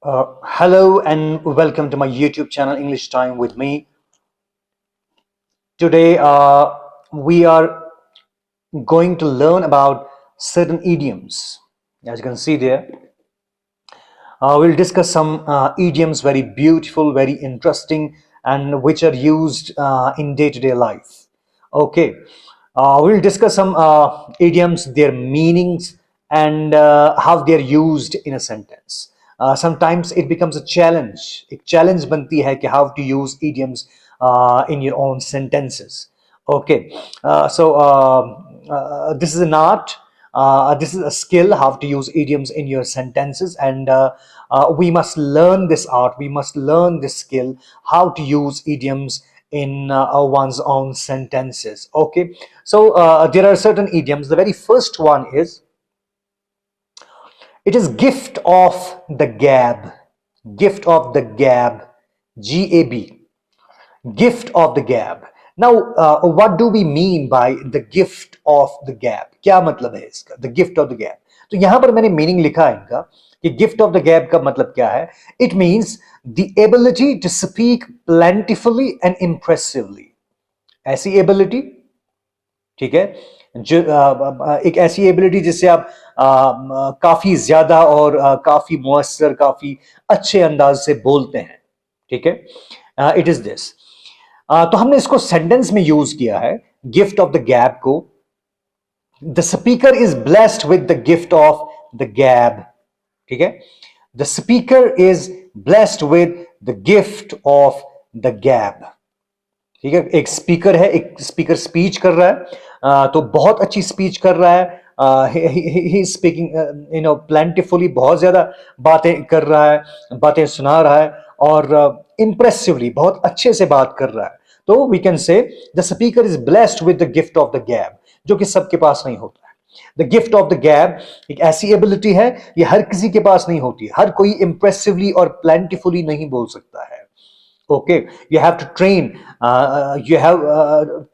Hello and welcome to my YouTube channel English Time with me. Today we are going to learn about certain idioms. As you can see there, we'll discuss some idioms, very beautiful, very interesting, and which are used in day-to-day life. Okay, we'll discuss some idioms, their meanings, and how they are used in a sentence. Sometimes it becomes a challenge. एक challenge बनती है कि how to use idioms in your own sentences. Okay, this is an art. This is a skill, how to use idioms in your sentences, and we must learn this art. We must learn this skill, how to use idioms in one's own sentences. Okay, so there are certain idioms. The very first one is, it is gift of the gab. Gift of the gab. G-A-B. Gift of the gab. Now, what do we mean by the gift of the gab? क्या मतलब है इसका? The gift of the gab. तो यहां पर मैंने meaning लिखा है इनका कि gift of the gab का मतलब क्या है? It means the ability to speak plentifully and impressively. ऐसी ability, ठीक है, जो एक ऐसी एबिलिटी जिससे आप काफी ज्यादा और काफी मुअस्सर, काफी अच्छे अंदाज से बोलते हैं. ठीक है, इट इज दिस. तो हमने इसको सेंटेंस में यूज किया है, गिफ्ट ऑफ द गैब को. The speaker is blessed with the gift of the गैब. ठीक है, the speaker is blessed with the gift of the गैब. ठीक है, एक स्पीकर है, एक स्पीकर स्पीच कर रहा है, तो बहुत अच्छी स्पीच कर रहा है. ही स्पीकिंग प्लेंटिफुली, बहुत ज्यादा बातें कर रहा है, बातें सुना रहा है, और इम्प्रेसिवली, बहुत अच्छे से बात कर रहा है. तो we can say the speaker is blessed with the gift of the gab, जो कि सबके पास नहीं होता है. द गिफ्ट ऑफ द गैब एक ऐसी एबिलिटी है, ये हर किसी के पास नहीं होती. हर कोई इम्प्रेसिवली और प्लेंटिफुली नहीं बोल सकता है. Okay, you have to train. You have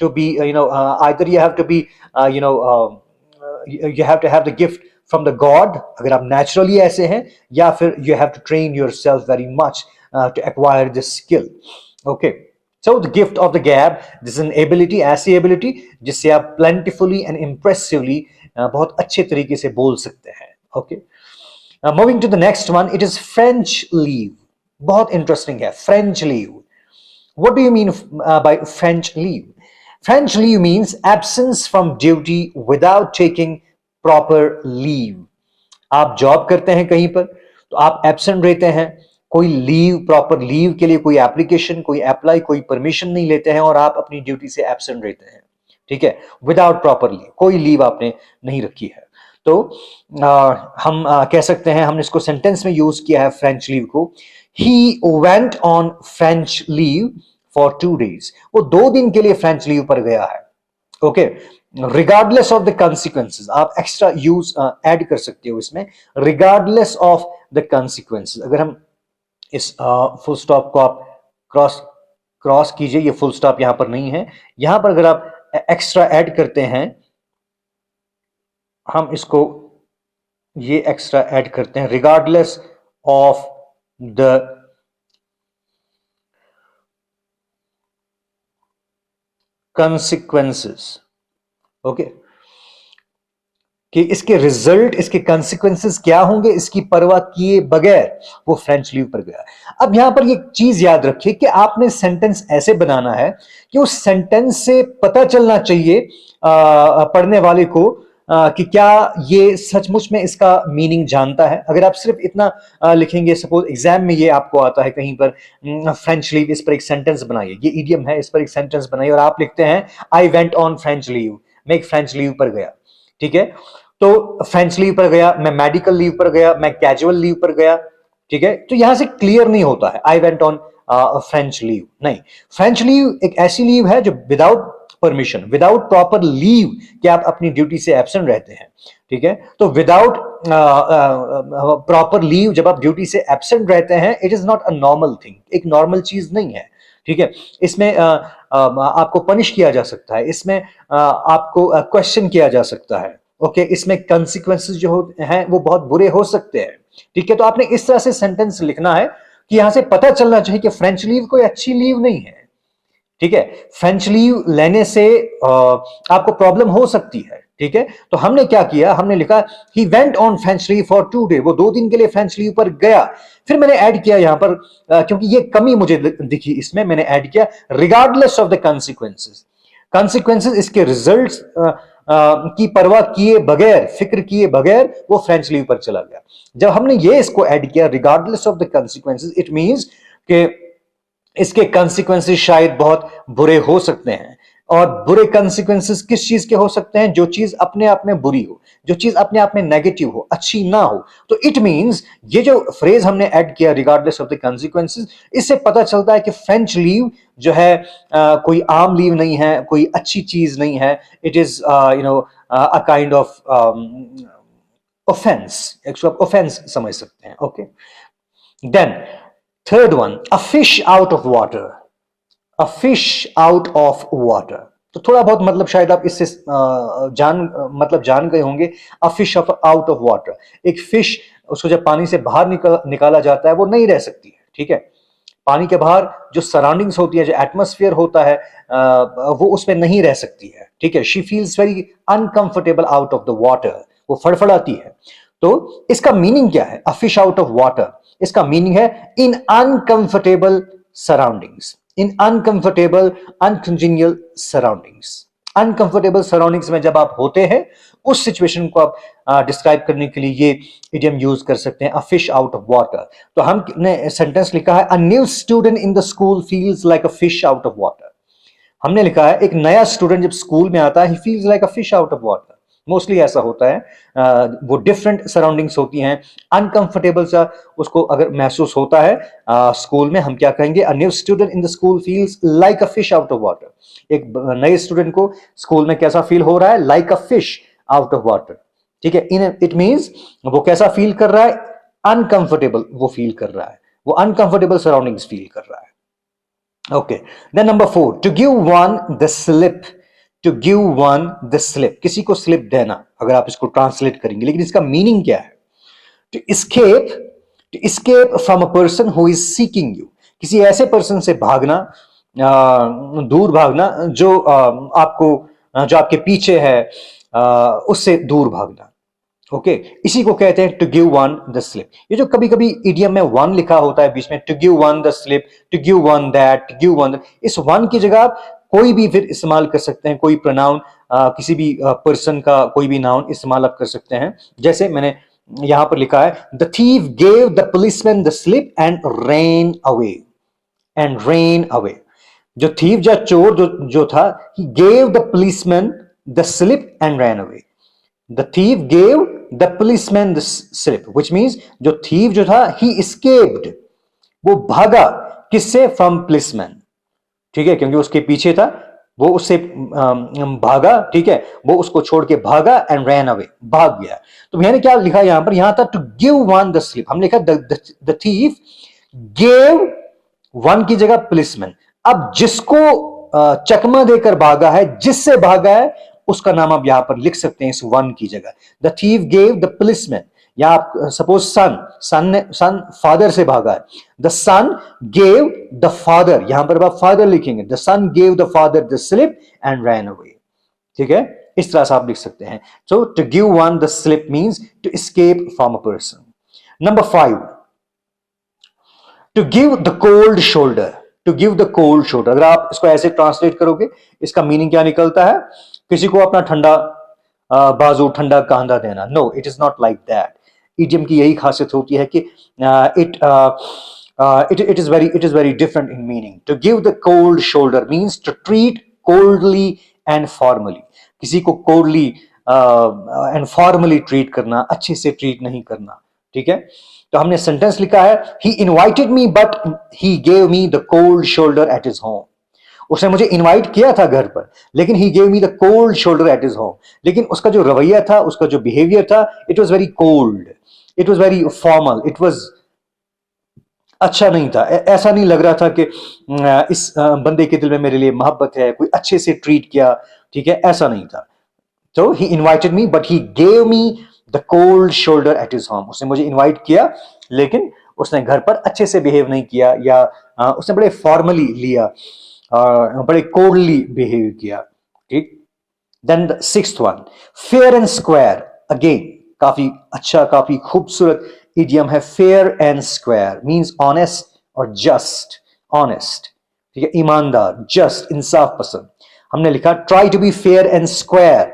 to be, either you have to be, you have to have the gift from the God. अगर आप naturally ऐसे हैं, या फिर you have to train yourself very much to acquire this skill. Okay, so the gift of the gab, this is an ability, ऐसी ability जिससे आप plentifully and impressively बहुत अच्छे तरीके से बोल सकते हैं. Okay, moving to the next one, it is French leave. बहुत इंटरेस्टिंग है, French leave. What do you mean by French leave? French leave means absence from duty without taking proper leave. आप जॉब करते हैं कहीं पर, तो आप absent रहते हैं, कोई लीव, प्रॉपर लीव के लिए कोई एप्लीकेशन, कोई अप्लाई, कोई परमिशन नहीं लेते हैं, और आप अपनी ड्यूटी से एब्सेंट रहते हैं. ठीक है, विदाउट प्रॉपर लीव, कोई लीव आपने नहीं रखी है. तो हम कह सकते हैं, हमने इसको सेंटेंस में यूज किया है फ्रेंच लीव को. He went on French leave for 2 days. वो 2 दिन के लिए फ्रेंच लीव पर गया है. Okay, regardless of the consequences, आप एक्स्ट्रा यूज ऐड कर सकते हो इसमें, रिगार्डलेस ऑफ द consequences. अगर हम इस फुल स्टॉप को आप क्रॉस कीजिए, ये फुल स्टॉप यहां पर नहीं है, यहां पर अगर आप एक्स्ट्रा ऐड करते हैं, हम इसको ये एक्स्ट्रा ऐड करते हैं, regardless of the consequences. Okay, कि इसके रिजल्ट, इसके consequences क्या होंगे, इसकी परवाह किए बगैर वो फ्रेंच लीव पर गया. अब यहां पर ये चीज याद रखिए कि आपने सेंटेंस ऐसे बनाना है कि उस सेंटेंस से पता चलना चाहिए पढ़ने वाले को कि क्या ये सचमुच में इसका मीनिंग जानता है. अगर आप सिर्फ इतना लिखेंगे, सपोज एग्जाम में ये आपको आता है कहीं पर, फ्रेंच लीव, इस पर एक सेंटेंस बनाइए, ये इडियम है, इस पर एक सेंटेंस बनाइए, और आप लिखते हैं I went on French leave, मैं एक फ्रेंच लीव पर गया. ठीक है, तो फ्रेंच लीव पर गया, मैं मेडिकल लीव पर गया, मैं कैजुअल लीव पर गया. ठीक है, तो यहां से क्लियर नहीं होता है I went on French leave. नहीं, फ्रेंच लीव एक ऐसी लीव है जो without permission, without proper leave, कि आप अपनी ड्यूटी से एब्सेंट रहते हैं. ठीक है, तो विदाउट प्रॉपर लीव जब आप ड्यूटी से एब्सेंट रहते हैं, it is not a normal thing, एक नॉर्मल चीज नहीं है. ठीक है, इसमें आपको पनिश किया जा सकता है, इसमें आपको क्वेश्चन किया जा सकता है. ओके, इसमें कंसिक्वेंसेस जो हैं वो बहुत बुरे हो सकते हैं। ठीक है, तो आपने इस तरह से सेंटेंस लिखना है कि यहां से पता चलना चाहिए कि फ्रेंच लीव कोई अच्छी लीव नहीं है। ठीक है, फ्रेंच लीव लेने से आपको प्रॉब्लम हो सकती है। ठीक है, तो हमने क्या किया, हमने लिखा he went on French leave for 2 day, वो 2 दिन के लिए फ्रेंच लीव पर गया। फिर मैंने ऐड किया यहां पर क्योंकि ये कमी मुझे दिखी इसमें, मैंने ऐड किया regardless of the consequences. Consequences, इसके रिजल्ट्स की परवाह किए बगैर, फिक्र किए बगैर वो फ्रेंच लीव पर चला गया। जब हमने ये इसको ऐड किया regardless of the consequences, it means कि इसके कंसिक्वेंसेस शायद बहुत बुरे हो सकते हैं। और बुरे कंसिक्वेंसेस किस चीज के हो सकते हैं? जो चीज अपने आप में बुरी हो, जो चीज अपने आप में नेगेटिव हो, अच्छी ना हो। तो इट मींस ये जो फ्रेज हमने ऐड किया रिगार्डलेस ऑफ द कंसिक्वेंसेस, इससे पता चलता है कि फ्रेंच लीव जो है कोई आम लीव नहीं है, कोई अच्छी चीज नहीं है। It is a kind of offense, offense समझ सकते हैं। Okay, then third one, a fish out of water. A fish out of water, तो थोड़ा बहुत मतलब शायद आप इससे जान गए होंगे। A fish of out of water, एक फिश, उसको जब पानी से बाहर निकाला जाता है वो नहीं रह सकती है। ठीक है, पानी के बाहर जो सराउंडिंग्स होती है, जो एटमॉस्फेयर होता है, वो उसमें नहीं रह सकती है। ठीक है, she feels very uncomfortable out of the water, वो फड़फड़ाती है। तो इसका मीनिंग क्या है? अ फिश आउट ऑफ वाटर, इसका मीनिंग है इन अनकंफर्टेबल सराउंडिंग्स, इन अनकंफर्टेबल अनकंजीनियल सराउंडिंग्स। अनकंफर्टेबल सराउंडिंग्स में जब आप होते हैं, उस सिचुएशन को आप डिस्क्राइब करने के लिए ये इडियम यूज कर सकते हैं, अ फिश आउट ऑफ वाटर। तो हमने सेंटेंस लिखा है, a new student in the school feels like a fish out of water. हमने लिखा है एक नया स्टूडेंट जब स्कूल में आता है, he feels like a fish out of water. Mostly ऐसा होता है, वो डिफरेंट सराउंडिंग्स होती हैं, अनकंफर्टेबल सा उसको अगर महसूस होता है स्कूल में, हम क्या कहेंगे? A new student in the school feels like a fish out of water. एक नए स्टूडेंट को स्कूल में कैसा फील हो रहा है? Like a fish out of water. ठीक है, इन इट मींस वो कैसा फील कर रहा है? अनकंफर्टेबल वो फील कर रहा है, वो अनकंफर्टेबल सराउंडिंग्स फील कर रहा है। Okay, then number 4, to give one the slip. To give one the slip, किसी को स्लिप देना, अगर आप इसको ट्रांसलेट करेंगे, लेकिन इसका मीनिंग क्या है? To escape, to escape from a person who is seeking you, किसी ऐसे पर्सन से भागना, दूर भागना जो आपको जो आपके पीछे है, उससे दूर भागना। ओके, इसी को कहते हैं to give one the slip. ये जो कभी कभी इडियम में वन लिखा होता है बीच में, to give one the slip, to give one that, to give one, इस वन की जगह आप कोई भी फिर इस्तेमाल कर सकते हैं, कोई प्रोनाउन, किसी भी पर्सन का कोई भी नाउन इस्तेमाल आप कर सकते हैं। जैसे मैंने यहां पर लिखा है, the thief gave the policeman the slip and rain away. And rain away, जो थीव या चोर जो था, he gave the policeman the slip and ran away. The thief gave the policeman the slip, which means जो thief जो था, he escaped, वो भागा किससे? From policeman। ठीक है, क्योंकि उसके पीछे था, वो उससे भागा। ठीक है, वो उसको छोड़ के भागा and ran away, भाग गया। तो मैंने क्या लिखा यहां पर? यहां था to give one the slip, हमने लिखा the thief gave one की जगह policeman। अब जिसको चकमा देकर भागा है, जिससे भागा है, उसका नाम आप यहां पर लिख सकते हैं इस वन की जगह। The thief gave the policeman, या आप सपोज सन फादर से भागा है, the son gave the father, यहां पर आप फादर लिखेंगे, the son gave the father the slip and ran away. ठीक है, इस तरह से आप लिख सकते हैं। So to give one the slip means to escape from a person. Number 5, to give the cold shoulder. To give the cold shoulder, अगर आप इसको ऐसे ट्रांसलेट करोगे, इसका मीनिंग क्या निकलता है? किसी को अपना ठंडा बाजू, ठंडा कांधा देना। No, it is not like that. Idiom की यही खासियत होती है कि it is very different in meaning. To give the cold shoulder means to treat coldly and formally, किसी को कोल्डली एंड फॉर्मली ट्रीट करना, अच्छे से ट्रीट नहीं करना। ठीक है, तो हमने सेंटेंस लिखा है, he invited me but he gave me the cold shoulder at his home. उसने मुझे इनवाइट किया था घर पर, लेकिन he gave me the cold shoulder at his home. लेकिन उसका जो रवैया था, उसका जो बिहेवियर था, it was very cold, it was very formal, it was अच्छा नहीं था। ऐसा नहीं लग रहा था कि इस बंदे के दिल में मेरे लिए मोहब्बत है, कोई अच्छे से ट्रीट किया। ठीक है, ऐसा नहीं था। So he invited me, but he gave me the cold shoulder at his home. उसने मुझे इनवाइट किया, लेकिन उसने घर पर अच्छे से बिहेव नहीं किया, या उसने बड़े फॉर्मली लिया, बड़े कोल्डली बिहेव किया. ठीक. Then the sixth one, fair and square. Again काफी अच्छा, काफी खूबसूरत इडियम है. Fair and square means honest और जस्ट. ऑनेस्ट, ठीक है, ईमानदार, जस्ट, इंसाफ पसंद. हमने लिखा try to be fair and square.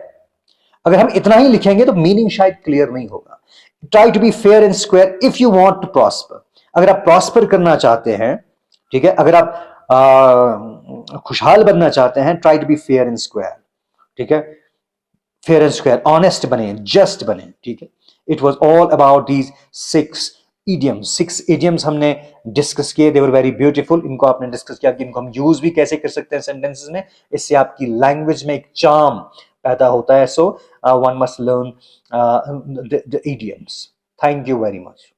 अगर हम इतना ही लिखेंगे तो मीनिंग शायद क्लियर नहीं होगा. Try to be fair and square if you want to prosper. अगर आप प्रॉस्पर करना चाहते हैं, ठीक है, अगर आप खुशहाल बनना चाहते हैं, try to be fair and square. ठीक है, फेयर एंड स्क्वायर, ऑनेस्ट बने, जस्ट बने. ठीक है. It was all about these six idioms. 6 idioms हमने डिस्कस किए. They were very beautiful. इनको आपने डिस्कस किया कि इनको हम यूज भी कैसे कर सकते हैं सेंटेंसेस में. इससे आपकी लैंग्वेज में एक चार्म पैदा होता है. So one must learn the idioms. Thank you very much.